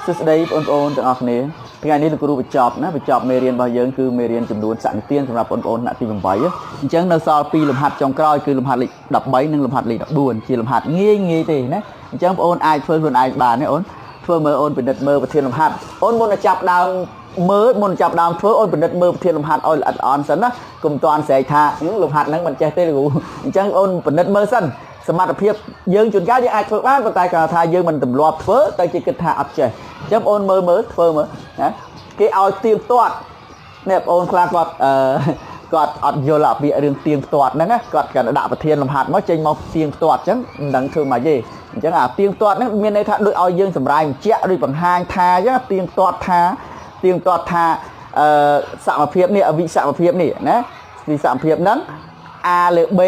Sứt đây ôn từng học này cái này là group bị chọc mê riêng bao giờ cứ mê riêng chấm đuôn sẵn tiên xong là ôn nãy tìm bảy á chẳng nó so pi làm hạt trong coi cứ làm hạt lịch đập bấy nhưng làm hạt lịch đập buồn chỉ làm hạt nghi thì nè chẳng ôn ai phơi ai bà này ôn phơi mơ ôn bình đất mơ và thiên làm hạt ôn môn là chọc đào mơ môn chọc đào phơi ôn bình đất mơ thiên làm hạt ôn là on sẵn á cùng toàn sẽ tha những làm hạt nắng mình che tê là chẳng ôn bình đất mơ sẵnสมรรถภาพយើងជួនកាលយើងអាចធ្វើបានប៉ុន្តែគាត់ថាយើងមិនទម្លាប់ធ្វើតែជាគិតថាអត់ចេះចាំបងអូនមើលធ្វើមើលណាគេឲ្យទៀងទាត់នេះបងអូនខ្លះគាត់អត់យល់ពីរឿងទៀងទាត់ហ្នឹងគាត់ដាក់ប្រធានលំហាត់មកចេញមកទៀងទាត់អញ្ចឹងមិនដឹងធ្វើម៉េចទេអញ្ចឹងអាទៀងទាត់ហ្នឹងមានន័យថាដូចឲ្យយើងសម្រាយបញ្ជាក់ដូចបង្ហាញថាអញ្ចឹងទៀងទាត់ថាសមភាពនេះអវិសមភាពនេះណាវិសមភាពហ្នឹង A លើ B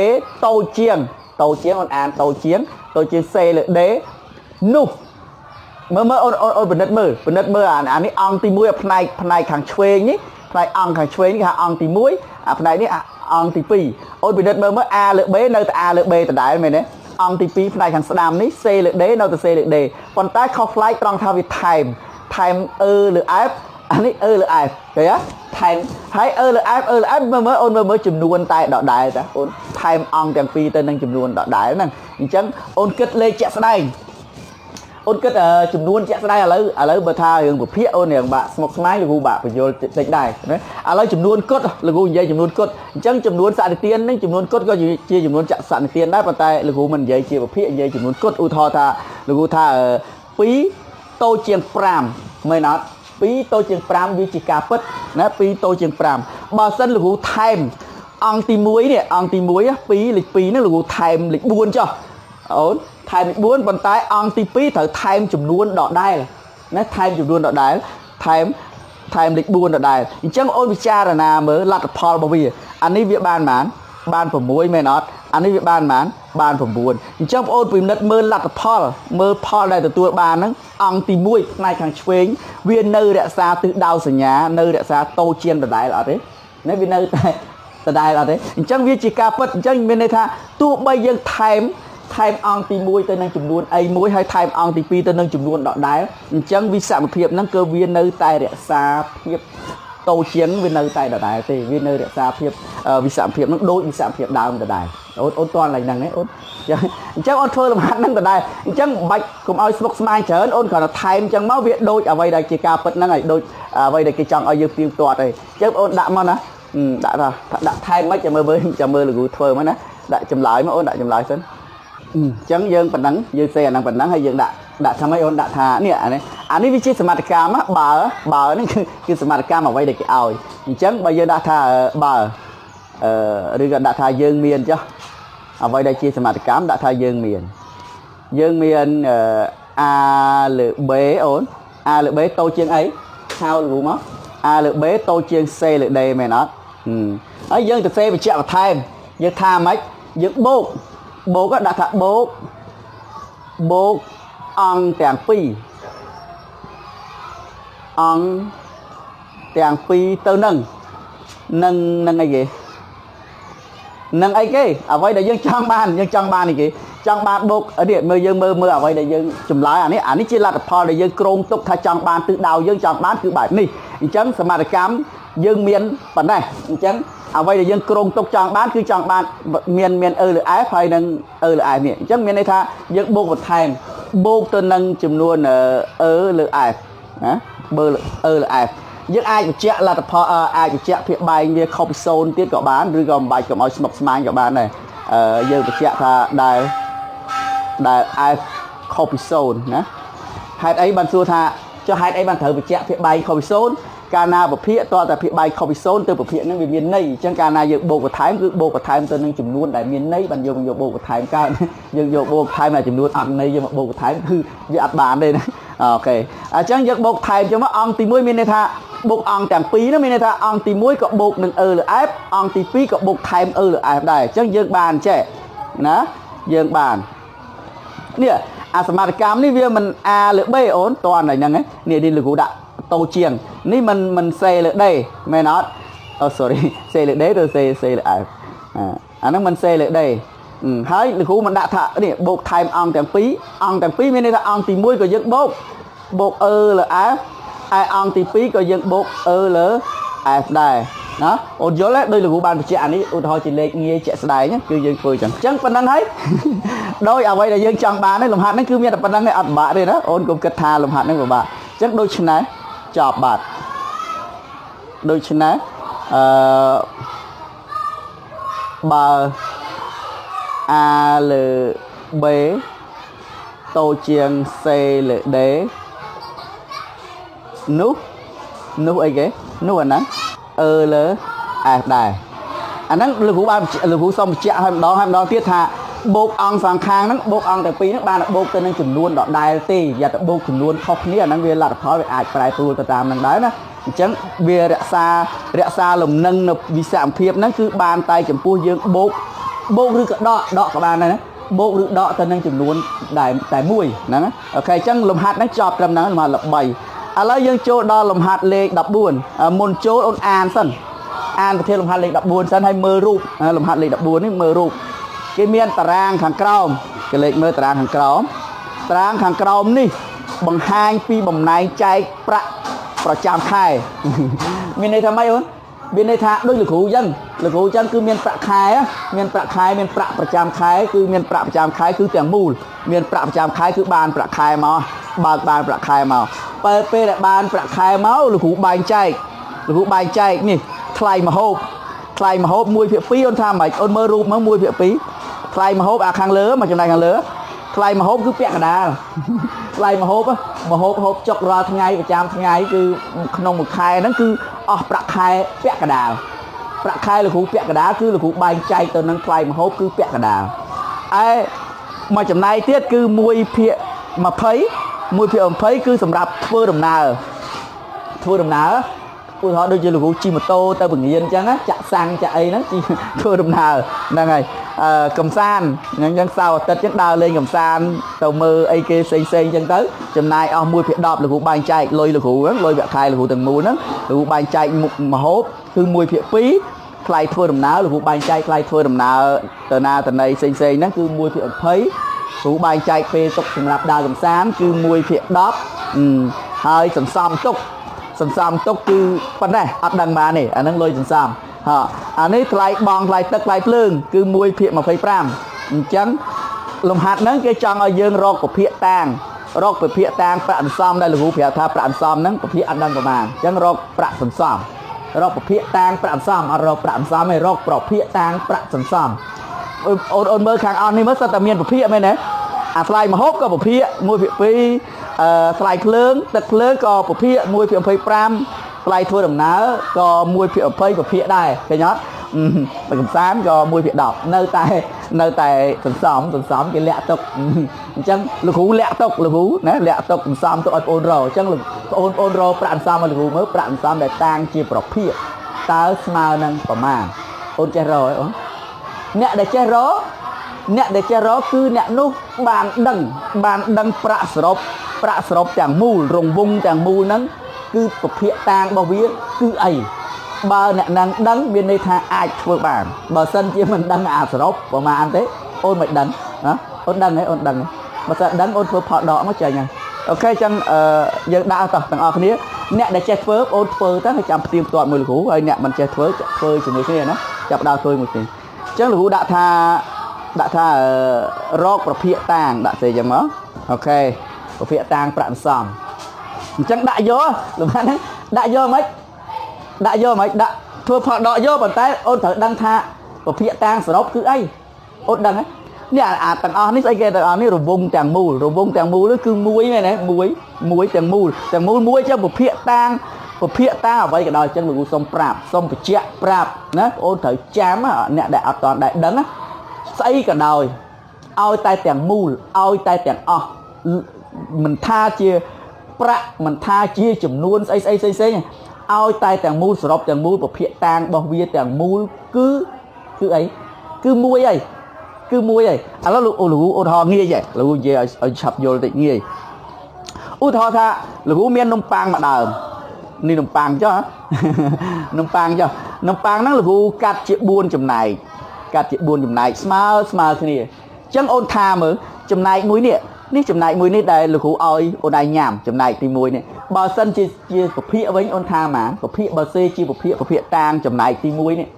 តូចជាងអូនអានតូចជាង C លើ D នោះមើលអូនពិនិត្យមើលអានេះអង្គទី1ផ្នែកខាងឆ្វេងនេះផ្នែកអង្គខាងឆ្វេងនេះគេហៅអង្គទី1អាផ្នែកនេះអង្គទី2អូនពិនិត្យមើល A លើ B នៅតែ A លើ B ដដែលមែនទេអង្គទី2ផ្នែកខាងស្ដាំនេះ C លើ D នៅតែ C លើ D ប៉ុន្តែខុសប្លែកត្រង់ថាវាថែមលើ F អានេះលើ F ឃើញថែមហើយលើ F មើលអូនមើលចំនួនតែដដែលតាអូនថែមអង្គទាំងពីរទៅនឹងចំនួនដដែលហ្នឹងអញ្ចឹងអូនគិតលេខជាក់ស្ដែងអូនគិតចំនួនជាក់ស្ដែងឥឡូវបើថារឿងវិភាគអូនរឿងបាក់ស្មុកស្មាញលោកគ្រូបាក់បញ្យល់តិចដែរណាឥឡូវចំនួនគត់លោកគ្រូនិយាយចំនួនគត់អញ្ចឹងចំនួនសក្តិទាននឹងចំនួនគត់ក៏ជាចំនួនចាក់សក្តិទានដែរប៉ុន្តែលោកគ្រូមិននិយាយជាវិភាគនិយាយចំនួនគត់ឧទាហរណ៍ថាលោកគ្រូថា2តូចជាង5មែនអត់2តូចជាង5វាជាការពិតណា2តូចជាង5បើសិនលោកគ្រូថែមអង្គទី1នេះអង្គទី1 2លេខ2ហ្នឹងលោកគ្រូថែមលេខ4ចុះអូនថែមលេខ4ប៉ុន្តែអង្គទី2ត្រូវថែមចំនួនដដែលណាថែមចំនួនដដែលថែមលេខ4ដដែលអញ្ចឹងអូនពិចារណាមើលលទ្ធផលរបស់វាអានេះវាបានប៉ុន្មានបាន6មែនអត់អានេះវាបានប៉ុន្មានបាន9អញ្ចឹងបងអូនពិនិត្យមើលលទ្ធផលមើលផលដែលទទួលបានហ្នឹងអង្គទី1ផ្នែកខាងឆ្វេងវានៅរក្សាទិសដៅសញ្ញានៅរក្សាតូចជាងដដែលអត់ទេណាវានៅតែដដែលអត់ទេអញ្ចឹងវាជាការពិតអញ្ចឹងមានន័យថាទោះបីយើងថែមអង្គទី1ទៅនឹងចំនួន A1 ហើយថែមអង្គទី2ទៅនឹងចំនួនដដែលអញ្ចឹងវិសមភាពហ្នឹងគឺវានៅតែរក្សាភាពតូចជាងវានៅតែដដែលទេវានៅរក្សាភាពវិសមភាពហ្នឹងដូចវិសមភាពដើមដដែលអូនតន់ឡើងហ្នឹងអូនអញ្ចឹងអូនធ្វើលំហាត់ហ្នឹងដដែលអញ្ចឹងមិនបាច់កុំឲ្យស្មុគស្មាញច្រើនអូនគ្រាន់តែថែមអញ្ចឹងមកវាដូចអ្វីដែលជាការពិតហ្នឹងហើយដូចអ្វីដែលគេចង់ឲ្យយើងទៀងទាត់ទេអញ្ចឹងអូនដាក់មកណាដាក់ថែមមិនចាំមើលលោកគ្រូធ្វើមកណាដាក់ចម្លើយមកអូនដាក់ចម្លើយសិនអញ្ចឹងយើងប៉ុណ្ណឹងយើងសេអាហ្នឹងប៉ុណ្ណឹងហើយយើងដាក់ថាម៉េចអូនដាក់ថានេះអានេះវាជាសមត្ថកម្មបើហ្នឹងគឺសមត្ថកម្មអ្វីដែលគេឲ្យអញ្ចឹងបើយើងដាក់ថាបើឬក៏ដាក់ថាយើងមានចុះអ្វីដែលជាសមត្ថកម្មដាក់ថាយើងមានA លើ B អូន A លើ B តូចជាងអីហៅលោកគ្រូមក A លើ B តូចជាង C លើ D មែនអត់ហើយយើងទៅសេបញ្ជាក់បន្ថែមយើងថាម៉េចយើងបូកដាក់ថាបូកអង្គទាំងពីរទៅនឹងអីគេនឹងអីគេអ្វីដែលយើងចង់បាននេះគេចង់បានបូកនេះមើលយើងមើលអ្វីដែលយើងចម្លើយអានេះជាលទ្ធផលដែលយើងក្រងទុកថាចង់បានទិសដៅយើងចង់បានគឺបែបនេះអញ្ចឹងសមត្ថកម្មយើងមានប៉ុណ្ណេះអញ្ចឹងអ្វីដែលយើងក្រងទុកចង់បានគឺចង់បានមានលើ F ហើយនឹងលើ F នេះអញ្ចឹងមានន័យថាយើងបូកបន្ថែមបូកទៅនឹងចំនួនលើ F ណាបើលើ F យើងអាចបញ្ជាក់លទ្ធផលអាចបញ្ជាក់ភាគបែងវាខុសពី0ទៀតក៏បានឬក៏មិនបាច់កុំឲ្យស្មុគស្មាញក៏បានដែរយើងបញ្ជាក់ថាដែល F ខុសពី0ណាហេតុអីបានសួរថាចុះហេតុអីបានត្រូវបញ្ជាក់ភាគបែងខុសពី0កាលណាវិភាគតើតែភាគបែងខុសពី0ទៅវិភាគហ្នឹងវាមានន័យអញ្ចឹងកាលណាយើងបូកបន្ថែមគឺបូកបន្ថែមទៅនឹងចំនួនដែលមានន័យបានយកបូកបន្ថែមកើតយើងយកបូកបន្ថែមតែចំនួនអត់ន័យយើងមកបូកបន្ថែមគឺវាអត់បានទេណាអូខេអញ្ចឹងយើងបូកបន្ថែមចុះមកអង្គទី1មានន័យថាបូកអង្គទាំងពីរនោះមានន័យថាអង្គទី1ក៏បូកនឹងលើ F អង្គទី2ក៏បូកថែមលើ F ដែរអញ្ចឹងយើងបានចេះណាយើងបាននេះអាសមត្ថកម្មនេះវាមិន A លើ B អូនតើហ្នឹងនេះលោកគ្រូដាក់តូចជាងនេះមិន C លើ D មែនអត់អូ sorry C លើ D ទៅ C លើ F អាហ្នឹងមិន C លើ D ហើយលោកគ្រូមិនដាក់ថានេះបូកថែមអង្គទាំងពីរមានន័យថាអង្គទី1ក៏យើងបូក បូកលើ f ហើយអង្គទី2ក៏យើងបូកលើ f ដែរណាអូនយល់ទេដោយលោកគ្រូបានបញ្ជាក់អានេះឧទាហរណ៍ជាលេខងាយជាក់ស្ដែងគឺយើងធ្វើចឹងប៉ុណ្ណឹងហើយដោយអ្វីដែលយើងចង់បាននេះលំហាត់ហ្នឹងគឺមានតែប៉ុណ្ណឹងឯងអត់ពិបាកទេណាអូនកុំគិតថាលំហាត់ហ្នឹងពិបាកចឹងដូច្នេះចប់បាត់ដូច្នេះបើ a លើ b តូចជាង c លើ d នោះអីគេនោះអាហ្នឹងលើ f ដែរអាហ្នឹងលោកគ្រូបានលោកគ្រូសូមបញ្ជាក់ឲ្យម្ដងទៀតថាបូកអង្គសងខាងហ្នឹងបូកអង្គតែពីរហ្នឹងបានបូកទៅនឹងចំនួនដដែលទេយ៉ាតែបូកចំនួនខុសគ្នាអាហ្នឹងវាលទ្ធផលវាអាចប្រែប្រួលទៅតាមហ្នឹងដែរណាអញ្ចឹងវារក្សាលំនឹងនៅវិសាមភាពហ្នឹងគឺបានតែចំពោះយើងបូកឬក៏ដកក៏បានដែរណាបូកឬដកទៅនឹងចំនួនតែមួយហ្នឹងអូខេអញ្ចឹងលំហាត់ហ្នឹងចប់ត្រឹមហ្នឹងលំហាត់ល្បីឥឡូវយើងចូលដល់លំហាត់លេខ14មុនចូលអូនអានសិនអានប្រធានលំហាត់លេខ14សិនហើយមើលរូបលំហាត់លេខ14នេះមើលរូបគេមានតារាងខាងក្រោមគេលេខមើលតារាងខាងក្រោមនេះបង្ហាញពីបំណែកចែកប្រាក់ប្រចាំខែមានន័យថាម៉េចអូនមានន័យថាដូចលោកគ្រូអញ្ចឹងគឺមានប្រាក់ខែមានប្រាក់ប្រចាំខែគឺមានប្រាក់ប្រចាំខែគឺទាំងមូលមានប្រាក់ប្រចាំខែគឺបានប្រាក់ខែមកបើកបានប្រាក់ខែមកពេលដែលបានប្រាក់ខែមកលោកគ្រូបែងចែកនេះថ្លៃម្ហូប1/2អូនថាម៉េចអូនមើលរូបមក1/2ថ្លៃម្ហូបអាខាងលើមកចំណែកខាងលើថ្លៃម្ហូបគឺពាក់កណ្ដាលថ្លៃម្ហូបហូបចុករាល់ថ្ងៃប្រចាំថ្ងៃគឺក្នុងមួយខែហ្នឹងគឺអស់ប្រាក់ខែពាក់កណ្ដាលប្រាក់ខែលោកគ្រូពាក់កណ្ដាលគឺលោកគ្រូបែងចែកទៅនឹងថ្លៃម្ហូបគឺពាក់កណ្ដាលមកចំណែកទៀតគឺ1/20គឺសម្រាប់ធ្វើដំណើរឧទាហរណ៍ដូចជាលោកគ្រូជិះម៉ូតូទៅបង្រៀនអញ្ចឹងចាក់សាំងចាក់អីហ្នឹងជិះធ្វើដំណើរហ្នឹងហើយកំសាន្តអញ្ចឹងសៅរ៍អាទិត្យអញ្ចឹងដើរលេងកំសាន្តទៅមើលអីគេផ្សេងអញ្ចឹងទៅចំណាយអស់1/10លោកគ្រូបែងចែកលុយលោកគ្រូហ្នឹងលុយប្រាក់ខែលោកគ្រូទាំងមូលហ្នឹងលោកគ្រូបែងចែកមុខម្ហូបគឺ1/2ថ្លៃធ្វើដំណើរលោកគ្រូបែងចែកថ្លៃធ្វើដំណើរទៅណាទៅណីផ្សេងហ្នឹងគឺ1/20គ្រូបែងចែកពេលទុកសម្រាប់ដើរកំសាន្តគឺ1/10ហើយសន្សំទុកគឺប៉ុណ្ណេះអត់ដឹងបានទេអាហ្នឹងលុយសន្សំអានេះថ្លៃបង់ថ្លៃទឹកថ្លៃភ្លើងគឺ1/25អញ្ចឹងលំហាត់ហ្នឹងគេចង់ឲ្យយើងរកពភាគតាងប្រាក់សន្សំដែលលោកគ្រូប្រាប់ថាប្រាក់សន្សំហ្នឹងពភាគអត់ដឹងប្រហែលអញ្ចឹងរកប្រាក់សន្សំរកពភាគតាងប្រាក់សន្សំអត់រកប្រាក់សន្សំទេរកប្រភាគតាងប្រាក់សន្សំអូនមើលខាងអស់នេះមើលសិតតែមានពភាគមែនទេអាថ្លៃម្ហូបក៏ពភាគ1/2ថ្លៃភ្លើងទឹកភ្លើងក៏ពភាគ1/25ថ្លៃធ្វើដំណើរក៏1/20ពភាគដែរឃើញអត់បើកំសាន្តក៏1/10នៅតែសន្សំគេលាក់ទុកអញ្ចឹងលោកគ្រូលាក់ទុកលោកគ្រូណាលាក់ទុកសន្សំទុកឲ្យបងអូនរកអញ្ចឹងបងអូនរកប្រាក់សន្សំឲ្យលោកគ្រូមើលប្រាក់សន្សំដែលតាំងជាប្រភាគតើស្មើនឹងប្រមាណអូនចេះរកអីអូនអ្នកដែលចេះរកគឺអ្នកនោះបានដឹងប្រាក់សរុបទាំងមូលរង្វង់ទាំងមូលហ្នឹងគឺពភាគតាងរបស់វាគឺអីបើអ្នកនឹងដឹងមានន័យថាអាចធ្វើបានបើសិនជាមិនដឹងអាសរុបប្រហែលទេអូនមិនដឹងណាអូនដឹងទេបើសិនដឹងអូនធ្វើផលដកមកចេញហើយអូខេអញ្ចឹងយើងដាក់តោះទាំងអស់គ្នាអ្នកដែលចេះធ្វើអូនធ្វើទៅហើយចាំផ្ទៀងផ្ទាត់មួយលោកគ្រូហើយអ្នកមិនចេះធ្វើជាមួយគ្នាណាចាប់ដើរធ្វើមួយគ្នាអញ្ចឹងលោកគ្រូដាក់ថារកប្រភាគតាងដាក់ស្អីចឹងមកអូខេប្រភាគតាងប្រាក់សន្សំអញ្ចឹងដាក់យកលំហាត់ហ្នឹងដាក់យកមិនដាក់ធ្វើផលដកយកប៉ុន្តែអូនត្រូវដឹងថាប្រភាគតាងសរុបគឺអីអូនដឹងទេនេះអាទាំងអស់នេះស្អីគេទាំងអស់នេះរង្វង់ទាំងមូលនោះគឺមួយមែនទេមួយទាំងមូលមួយចឹងប្រភាគតាងអ្វីក៏ដោយចឹងលោកគ្រូសុំបញ្ជាក់ប្រាប់ណាអូនត្រូវចាំអ្នកដែលអត់តន់ដែលដឹងណាស្អីក៏ដោយឲ្យតែទាំងមូលឲ្យតែទាំងអស់មិនថាជាប្រាក់មិនថាជាចំនួនស្អីឲ្យតែទាំងមូលសរុបទាំងមូលពភាគតាងរបស់វាទាំងមូលគឺអីគឺមួយអីឥឡូវលោកឧទាហរណ៍ងាយហ៎លោកនិយាយឲ្យឆាប់យល់តិចងាយឧទាហរណ៍ថាលោកមាននំប៉័ងមួយដើមនេះនំប៉័ងចុះនំប៉័ងហ្នឹងលោកកាត់ជា4ចំណែកស្មើគ្នាអញ្ចឹងអូនថាមើលចំណែកមួយនេះ នេះចំណែកមួយនេះដែលលោកគ្រូឲ្យអូនឯងញ៉ាំចំណែកទី1នេះបើសិនជាពភាកវិញអូនថាម៉ាពភាកបើសេជាពភាកតាងចំណែកទី1នេះ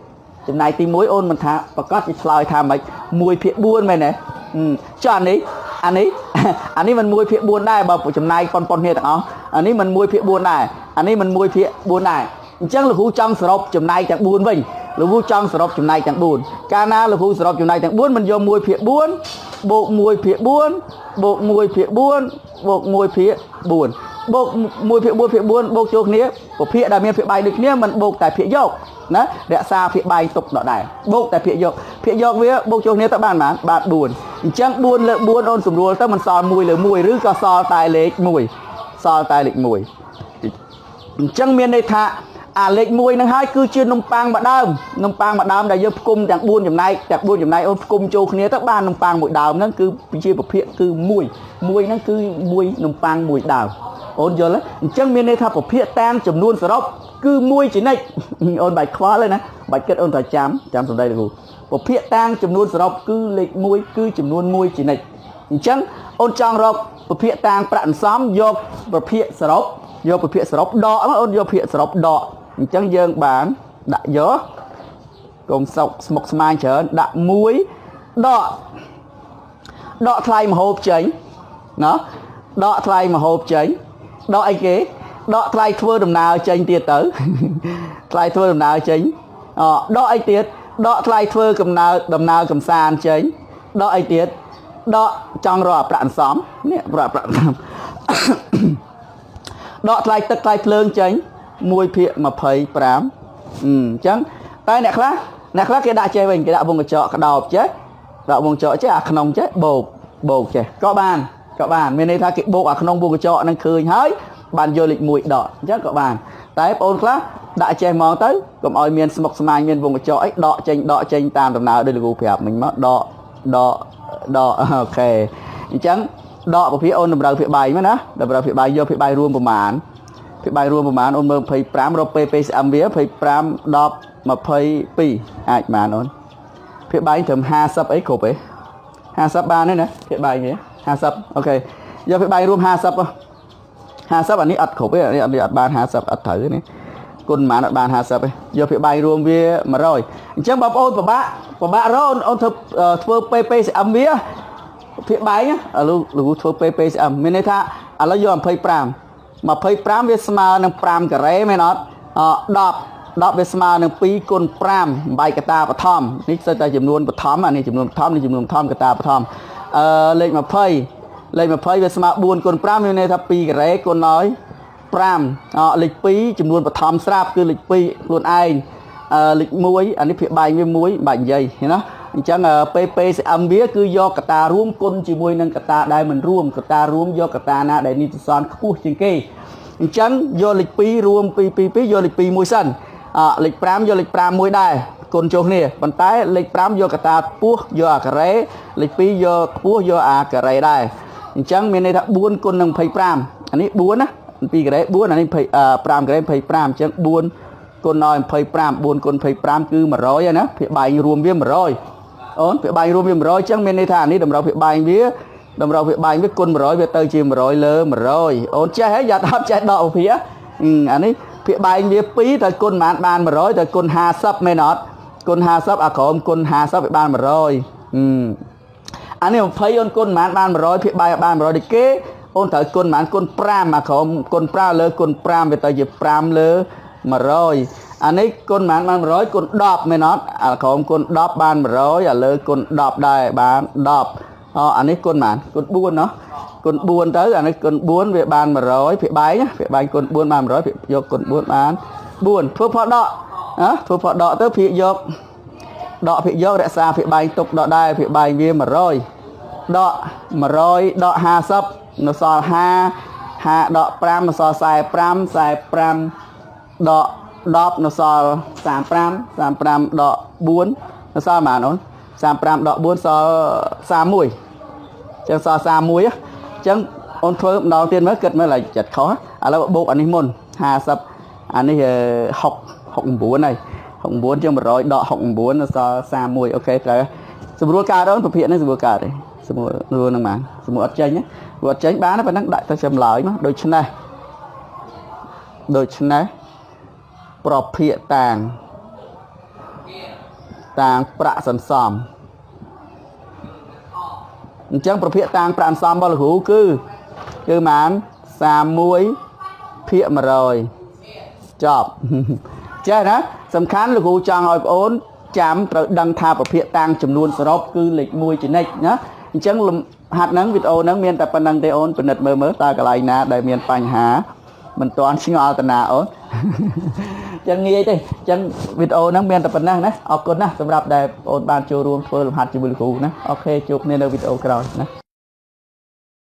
ចំណែកទី1អូនមិនថាប្រកាសជាឆ្លើយថាម៉េច1/4មែនទេចុះអានេះមិន1/4ដែរបើចំណែកប៉ុនគ្នាទាំងអស់អានេះមិន1/4ដែរអានេះមិន1/4ដែរអញ្ចឹងលោកគ្រូចង់សរុបចំណែកទាំង4វិញលោកគ្រូចង់សរុបចំណែកទាំង4កាលណាលោកគ្រូសរុបចំណែកទាំង4មិនយក1/4 បូក1/4 បូក1/4 បូក1/4 បូក1/4បូកចូលគ្នាពភាកដែលមានភាគបាយដូចគ្នាមិនបូកតែភាគយកណារក្សាភាគបាយទុកដដែលបូកតែភាគយកវាបូកចូលគ្នាទៅបាន4អញ្ចឹង4លើ4អូនស្រួលទៅមិនសល់1លើ1ឬក៏សល់តែលេខ1សល់តែលេខ1អញ្ចឹងមានន័យថាអាលេខ1ហ្នឹងហើយគឺជានំប៉័ងមួយដើមដែលយើងផ្គុំទាំង4ចំណែកអូនផ្គុំចូលគ្នាទៅបាននំប៉័ងមួយដើមហ្នឹងគឺជាប្រភេទគឺ1ហ្នឹងគឺ1នំប៉័ងមួយដើមអូនយល់ទេអញ្ចឹងមានន័យថាប្រភេទតាមចំនួនសរុបគឺ1ចំណិចអូនបាច់ខ្វល់ទេណាបាច់គិតអូនត្រូវចាំសំដីលោកគ្រូប្រភេទតាមចំនួនសរុបគឺលេខ1គឺចំនួន1ចំណិចអញ្ចឹងអូនចង់រកប្រភេទតាមប្រាក់អន្សំយកប្រភេទសរុបដកអូនយកភាគសរុបដកអញ្ចឹងយើងបានដាក់យកកុំសោកស្មុកស្មាញច្រើនដាក់1ដកថ្លៃម្ហូបចេញណាដកថ្លៃម្ហូបចេញដកអីគេដកថ្លៃធ្វើដំណើរចេញទៀតទៅថ្លៃធ្វើដំណើរចេញដកអីទៀតដកថ្លៃធ្វើដំណើរកំសាន្តចេញដកអីទៀតដកចង់រកប្រាក់អន្សំនេះប្រាក់អន្សំដកថ្លៃទឹកថ្លៃភ្លើងចេញ1/25អញ្ចឹងតែអ្នកខ្លះគេដាក់ចេះវិញគេដាក់វងកញ្ចក់ក្តោបចេះដាក់វងកញ្ចក់ចេះអាក្នុងចេះបូកចេះក៏បានមានន័យថាគេបូកអាក្នុងវងកញ្ចក់ហ្នឹងឃើញហើយបានយកលេខ1ដកអញ្ចឹងក៏បានតែបងប្អូនខ្លះដាក់ចេះហ្មងទៅកុំឲ្យមានស្មុកស្មាញមានវងកញ្ចក់អីដកចេញតាមដំណើរដោយលោកគ្រូប្រាប់មិញមកដកអូខេអញ្ចឹងដកប្រភេទអូនតម្រូវភាគបាយមែនណាតម្រូវភាគបាយយកភាគបាយរួមប្រមាណអូនមើល25រក PPCM វា25 10 22អាចបានអូនភាគបាយត្រឹម50អីគ្រប់ទេ50បានទេណាភាគបាយគេ50អូខេយកភាគបាយរួម50អានេះអត់គ្រប់ទេអានេះអត់បាន50អត់ត្រូវទេនេះគុណប៉ុន្មានអត់បាន50ទេយកភាគបាយរួមវា100អញ្ចឹងបងប្អូនពិបាករកអូនធ្វើ PPCM វាភាគបាយណាលោកធ្វើ PPCM មានន័យថាឥឡូវយក25វាស្មើនឹង5ការ៉េមែនអត់10វាស្មើនឹង2គុណ5បាយកតាបឋមនេះគឺតែចំនួនបឋមអានេះចំនួនបឋមនេះចំនួនបឋមកតាបឋមលេខ20វាស្មើ4គុណ5មានន័យថា2ការ៉េគុណឲ្យ5លេខ2ចំនួនបឋមស្រាប់គឺលេខ2ខ្លួនឯងលេខ1អានេះភាគបាយវា1បាច់និយាយណាអញ្ចឹង PPCM វាគឺយកកតារួមគុណជាមួយនឹងកតាដែលមិនរួមកតារួមយកកតាណាដែលនីតិសនខ្ពស់ជាងគេអញ្ចឹងយកលេខ2រួម2យកលេខ2មួយសិនលេខ5យកលេខ5មួយដែរគុណចូលគ្នាប៉ុន្តែលេខ5យកកតាខ្ពស់យកអាការ៉េលេខ2យកខ្ពស់យកអាការ៉េដែរអញ្ចឹងមានន័យថា4គុណនឹង25អានេះ4ណា2ការ៉េ4អានេះ5ការ៉េ25អញ្ចឹង4គុណឲ្យ25 4គុណ25គឺ100ហើយណាភាគបាយរួមវា100អូនភាគបាយរួមវា100អញ្ចឹងមានន័យថាអានេះតម្រូវភាគបាយវាគុណ100វាទៅជា100លើ100អូនចេះហើយយ៉ាត់អត់ចេះដកភាគអានេះភាគបាយវា2ទៅគុណប៉ុន្មានបាន100ទៅគុណ50មែនអត់គុណ50អាក្រោមគុណ50វាបាន100អានេះ20អូនគុណប៉ុន្មានបាន100ភាគបាយបាន100ដូចគេអូនត្រូវគុណប៉ុន្មានគុណ5អាក្រោមគុណ5លើគុណ5វាទៅជា5លើ100អានេះគុណប៉ុន្មានបាន100គុណ10មែនអត់អាក្រោមគុណ10បាន100អាលើគុណ10ដែរបាន10អានេះគុណប៉ុន្មានគុណ4ណោះគុណ4ទៅអានេះគុណ4វាបាន100ភាគបាយណាភាគបាយគុណ4បាន100យកគុណ4បាន4ធ្វើផលដកធ្វើផលដកទៅភាគយកដកភាគយករក្សាភាគបាយទុកដកដែរភាគបាយវា100ដក100ដក50នៅសល់50ដក5នៅសល់45ដក10នៅសល់35ដក4នៅសល់ប៉ុន្មានអូន35ដក4សល់31ចឹងសល់31អញ្ចឹងអូនធ្វើម្ដងទៀតមើលគិតមើលឲ្យចិត្តខុសឥឡូវបូកអានេះមុន50អានេះ69ហើយ69ជាង100ដក69នៅសល់31អូខេត្រូវស្រួលកើតអូនប្រភេទនេះស្រួលកើតទេ สมมุติรู้นั่งมาสมมุติเจนเนี่ยว่าเจนบ้านนะเป็นนักได้แต่จำเลยมั้งโดยชนะปลอบเพียต่างประสันซอมจังประเภทต่างประสันซอมบอลหูคือหมานสามมวยเพียมาเลยจอบใช่นะสำคัญลูกหูจังเอาโอนจำตรดังทาประเภทต่างจำนวนสรบคือเหล็กมวยจีเนกนะจังหัดนังวิดโอนังเมียนแต่ปนังเตโอนเป็นเน็ตเมื่อตากระไรนะได้เมียนปัญหามันตอนชิงเอาตนาโอนจังงี้ดิจังวิดโอนังเมียนแต่ปนังนะออกกดนะสำหรับได้โอนบานโจรวมเฟิร์มหัดจิบุลกูนะโอเคจบในวิดโอกราวนะ